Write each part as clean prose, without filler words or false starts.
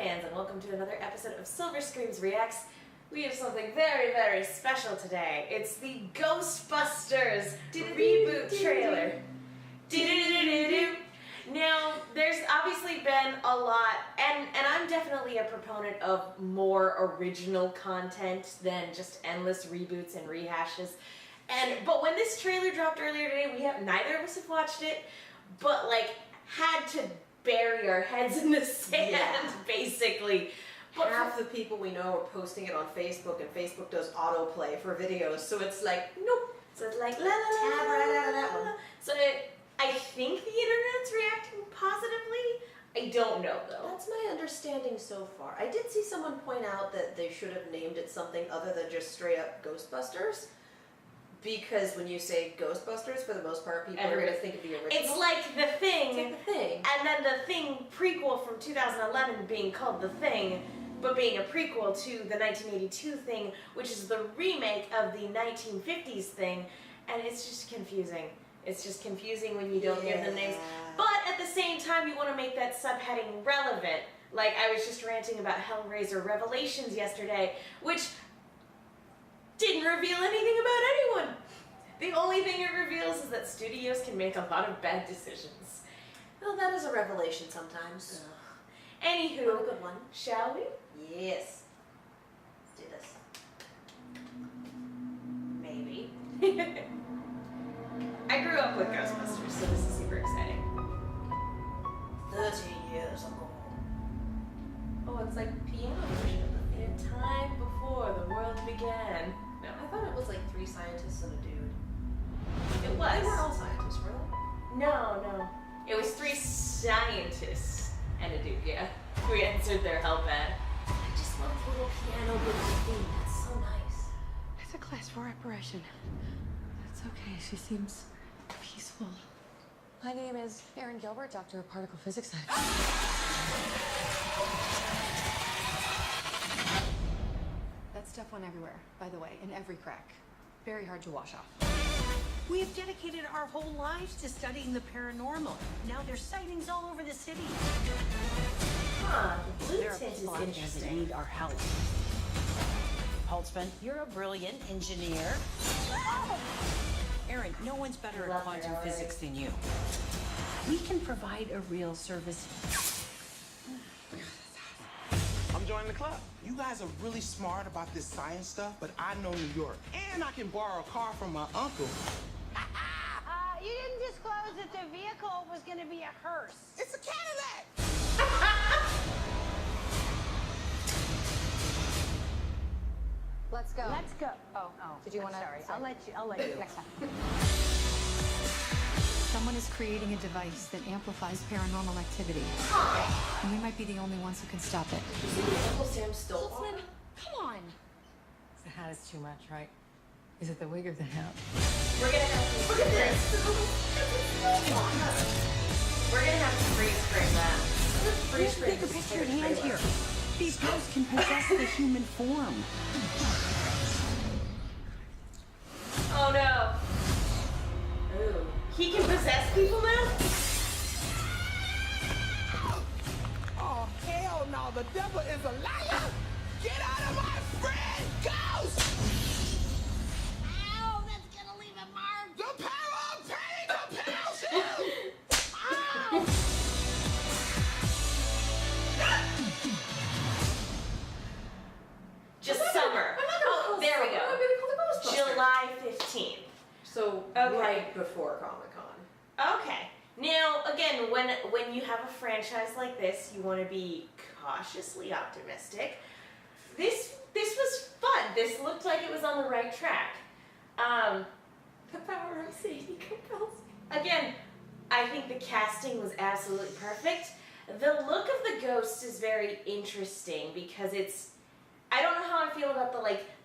fans, and welcome to another episode of Silver Screams Reacts. We have something very, very special today. It's the Ghostbusters reboot trailer. Now, there's obviously been a lot, and I'm definitely a proponent of more original content than just endless reboots and rehashes. But when this trailer dropped earlier today, neither of us have watched it, but like had to bury our heads in the sand, basically. But half the people we know are posting it on Facebook, and Facebook does autoplay for videos, so it's like, nope. So it's like, la la la, tab right out of that one. So I think the internet's reacting positively. I don't know, though. That's my understanding so far. I did see someone point out that they should have named it something other than just straight up Ghostbusters. Because when you say Ghostbusters, for the most part, people are going to think of the original. It's like The Thing. It's like The Thing. And then The Thing prequel from 2011 being called The Thing, but being a prequel to the 1982 Thing, which is the remake of the 1950s Thing. And it's just confusing. It's just confusing when you don't give them names. But at the same time, you want to make that subheading relevant. Like, I was just ranting about Hellraiser Revelations yesterday, which didn't reveal anything about anyone. The only thing it reveals is that studios can make a lot of bad decisions. Well, that is a revelation sometimes. Anywho, a good one. Shall we? Yes. Let's do this. Maybe. I grew up with Ghostbusters, so this is super exciting. 13 years ago. Oh, it's like piano version of the theme. In time before the world began. No, I thought it was like 3 scientists and a dude. It was. They weren't all scientists, were they? No. It was 3 scientists and a dude, yeah, who answered their help ad. I just love the little piano bit of the theme. That's so nice. It's a class 4 apparition. That's okay. She seems peaceful. My name is Erin Gilbert, Doctor of Particle Physics. That stuff went everywhere, by the way, in every crack. Very hard to wash off. We have dedicated our whole lives to studying the paranormal. Now there's sightings all over the city. Huh, the blue There are tint is people out there that interesting. need our help. Holtzman, you're a brilliant engineer. Erin, no one's better at quantum physics than you. We can provide a real service. I'm joining the club. You guys are really smart about this science stuff, but I know New York. And I can borrow a car from my uncle. You didn't disclose that the vehicle was going to be a hearse. It's a Cadillac! Let's go. Let's go. Oh, did you want to? Sorry, I'll let you. Next time. Someone is creating a device that amplifies paranormal activity. And we might be the only ones who can stop it. Uncle Sam still Holtzman, come on. The hat is too much, right? Is it the wig or the hat? We're gonna have to look at this. We're gonna have to freeze frame that. Here's the bigger picture at hand here. These ghosts can possess the human form. Oh no. Ooh. He can possess people now? Oh, hell no, the devil is a liar! Get out of my friend, Ghost! Ow, that's going to leave a mark. The power of pain compels you! Ow! Just summer. Oh, there we go. I'm going to call the Ghostbusters. July 15th. So, Okay. right before Comic-Con. Okay. Now, again, when you have a franchise like this, you want to be cautiously optimistic. This was fun. This looked like it was on the right track. The power of Sadie compels me. Again, I think the casting was absolutely perfect. The look of the ghost is very interesting because I don't know how I feel about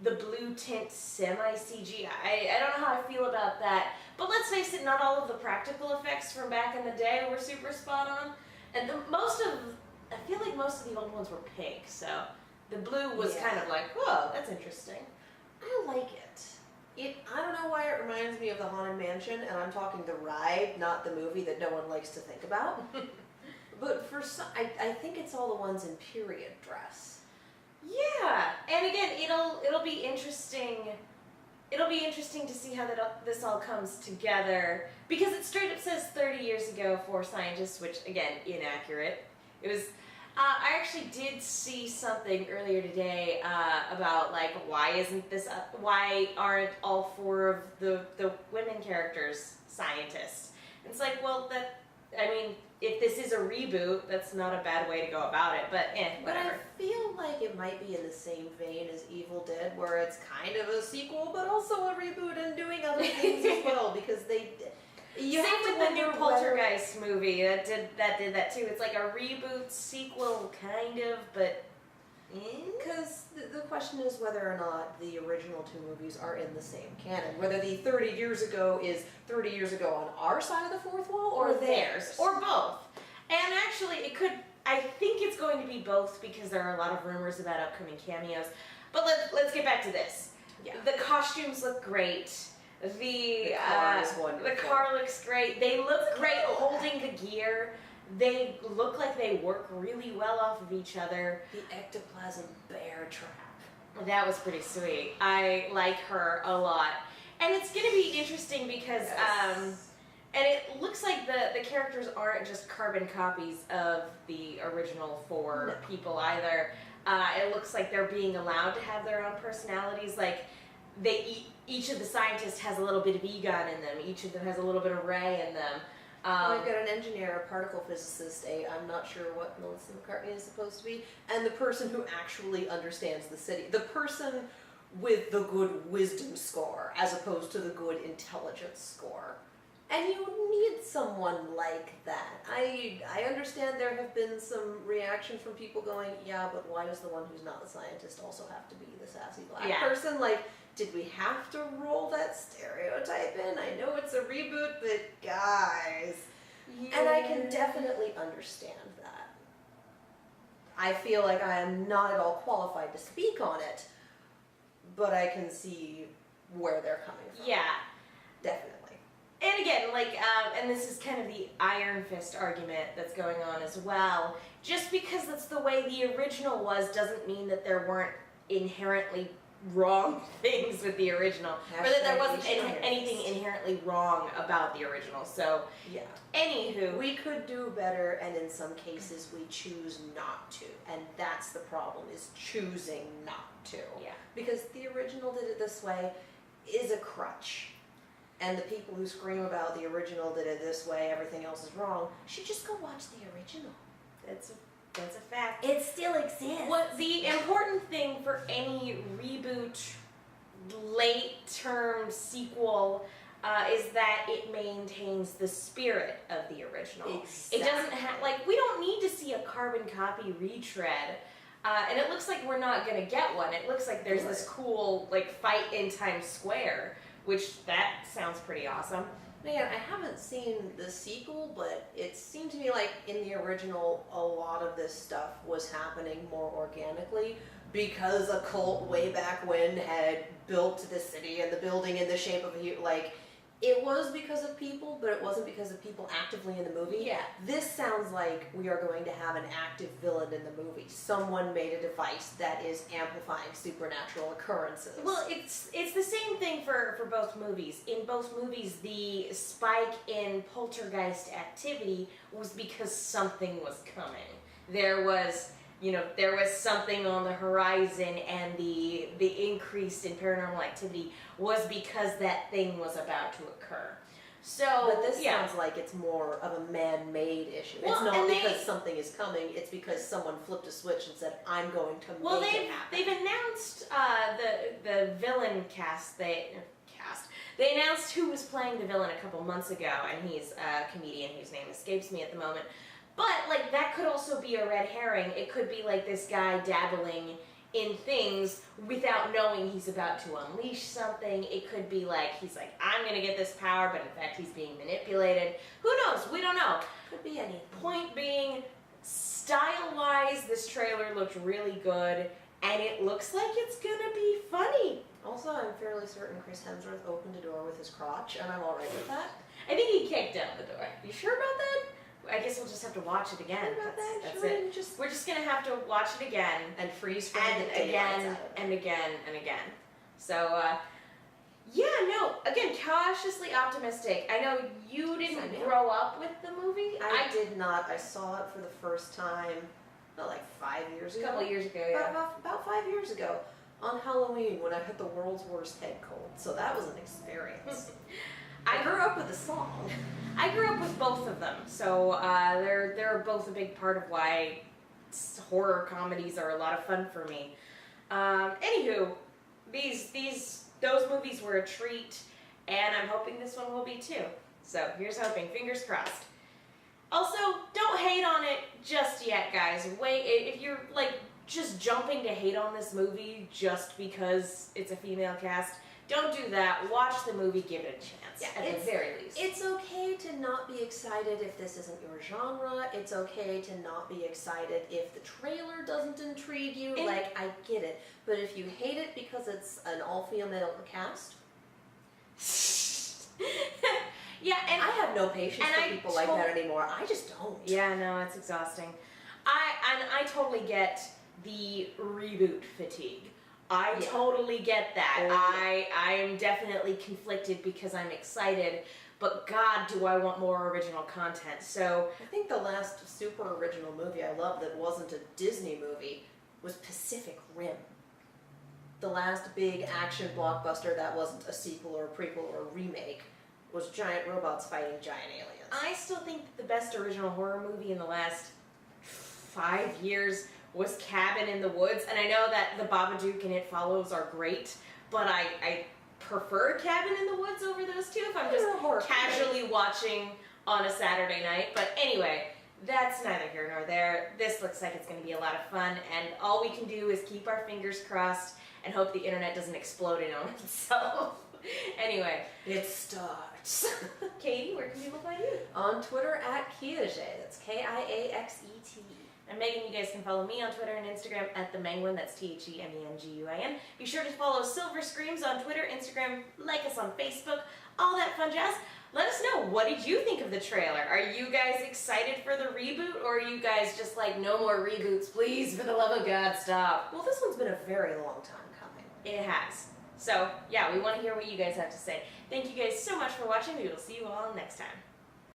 the blue tint semi-CGI. I don't know how I feel about that. But let's face it, not all of the practical effects from back in the day were super spot on. And I feel like most of the old ones were pink, so the blue was kind of like, whoa, that's interesting. I like it. I don't know why it reminds me of the Haunted Mansion, and I'm talking the ride, not the movie that no one likes to think about. But for some, I think it's all the ones in period dress. Yeah, and again, it'll be interesting. It'll be interesting to see how this all comes together, because it straight up says 30 years ago for scientists, which again, inaccurate. It was. I actually did see something earlier today about like why aren't all 4 of the women characters scientists? And it's like, well, if this is a reboot, that's not a bad way to go about it, but whatever. But I feel like it might be in the same vein as Evil Dead, where it's kind of a sequel, but also a reboot and doing other things as well, because Same with the new Poltergeist movie that did that too. It's like a reboot sequel, kind of, but because the question is whether or not the original 2 movies are in the same canon. Whether the 30 years ago is 30 years ago on our side of the 4th wall or theirs. Or both. And actually, I think it's going to be both, because there are a lot of rumors about upcoming cameos. But let's get back to this. Yeah. The costumes look great. The car is wonderful. The car looks great. They look great holding the gear. They look like they work really well off of each other. The ectoplasm bear trap. That was pretty sweet. I like her a lot. And it's going to be interesting because, and it looks like the characters aren't just carbon copies of the original 4 people either. It looks like they're being allowed to have their own personalities. Like, each of the scientists has a little bit of Egon in them. Each of them has a little bit of Ray in them. I've got an engineer, a particle physicist, I'm not sure what Melissa McCartney is supposed to be, and the person who actually understands the city. The person with the good wisdom score, as opposed to the good intelligence score. And you need someone like that. I understand there have been some reaction from people going, yeah, but why does the one who's not the scientist also have to be the sassy black person? Like, did we have to roll that stereotype in? I know it's a reboot, but guys. Yeah. And I can definitely understand that. I feel like I am not at all qualified to speak on it, but I can see where they're coming from. Yeah. Definitely. And again, and this is kind of the Iron Fist argument that's going on as well. Just because that's the way the original was doesn't mean that there weren't inherently wrong things with the original, or that there wasn't anything inherently wrong about the original. So, yeah. Anywho, we could do better, and in some cases we choose not to, and that's the problem, is choosing not to. Yeah. Because the original did it this way is a crutch. And the people who scream about the original did it this way, everything else is wrong, should just go watch the original. That's a fact. It still exists. What the important thing for any reboot, late-term sequel is that it maintains the spirit of the original. Exactly. It doesn't have, we don't need to see a carbon copy retread. And it looks like we're not going to get one. It looks like there's this cool, fight in Times Square, which that sounds pretty awesome. Man, I haven't seen the sequel, but it seemed to me like in the original, a lot of this stuff was happening more organically because a cult way back when had built the city and the building in the shape of a it was because of people, but it wasn't because of people actively in the movie. Yeah. This sounds like we are going to have an active villain in the movie. Someone made a device that is amplifying supernatural occurrences. Well, it's the same thing for both movies. In both movies, the spike in poltergeist activity was because something was coming. There was something on the horizon, and the increase in paranormal activity was because that thing was about to occur. So, but this sounds like it's more of a man-made issue. Well, it's not because something is coming, it's because someone flipped a switch and said, I'm going to make it happen. They've announced the villain cast. They announced who was playing the villain a couple months ago, and he's a comedian whose name escapes me at the moment. But, that could also be a red herring. It could be, this guy dabbling in things without knowing he's about to unleash something. It could be, he's I'm going to get this power, but in fact he's being manipulated. Who knows? We don't know. Could be anything. Point being, style-wise, this trailer looked really good, and it looks like it's going to be funny. Also, I'm fairly certain Chris Hemsworth opened a door with his crotch, and I'm alright with that. I think he kicked down the door. You sure about that? I guess we'll just have to watch it again. What about that? That's Sure, it. and just We're just gonna have to watch it again and freeze frame and the daylights again out of it. and again and again. So, yeah, no. Again, cautiously optimistic. I know you didn't Same here. grow up with the movie. I did not. I saw it for the first time, like 5 years A ago. couple years ago, yeah. About 5 years ago, on Halloween when I had the world's worst head cold. So that was an experience. I grew up with the song. I grew up with both of them, so they're both a big part of why horror comedies are a lot of fun for me. Anywho, those movies were a treat, and I'm hoping this one will be too. So here's hoping, fingers crossed. Also, don't hate on it just yet, guys. Wait, if you're like just jumping to hate on this movie just because it's a female cast, don't do that. Watch the movie, give it a chance. Yeah, at the very least. It's okay to not be excited if this isn't your genre. It's okay to not be excited if the trailer doesn't intrigue you. And I get it. But if you hate it because it's an all-female cast, yeah, and I have no patience and for I people like that anymore. I just don't. Yeah, no, it's exhausting. I totally get the reboot fatigue. I totally get that. Oh, yeah. I am definitely conflicted because I'm excited, but God, do I want more original content. So I think the last super original movie I loved that wasn't a Disney movie was Pacific Rim. The last big action blockbuster that wasn't a sequel or a prequel or a remake was giant robots fighting giant aliens. I still think that the best original horror movie in the last 5 years was Cabin in the Woods, and I know that The Babadook and It Follows are great, but I prefer Cabin in the Woods over those two if I'm just casually watching on a Saturday night. But anyway, that's neither here nor there. This looks like it's going to be a lot of fun, and all we can do is keep our fingers crossed and hope the internet doesn't explode in on itself. Anyway, It starts. Katie, where can people find you? On Twitter at Kiaxet. That's Kiaxet. And Megan, you guys can follow me on Twitter and Instagram at TheMenguin, that's TheMenguin. Be sure to follow Silver Screams on Twitter, Instagram, like us on Facebook, all that fun jazz. Let us know, what did you think of the trailer? Are you guys excited for the reboot, or are you guys just like, no more reboots, please, for the love of God, stop? Well, this one's been a very long time coming. It has. So, yeah, we want to hear what you guys have to say. Thank you guys so much for watching. We will see you all next time.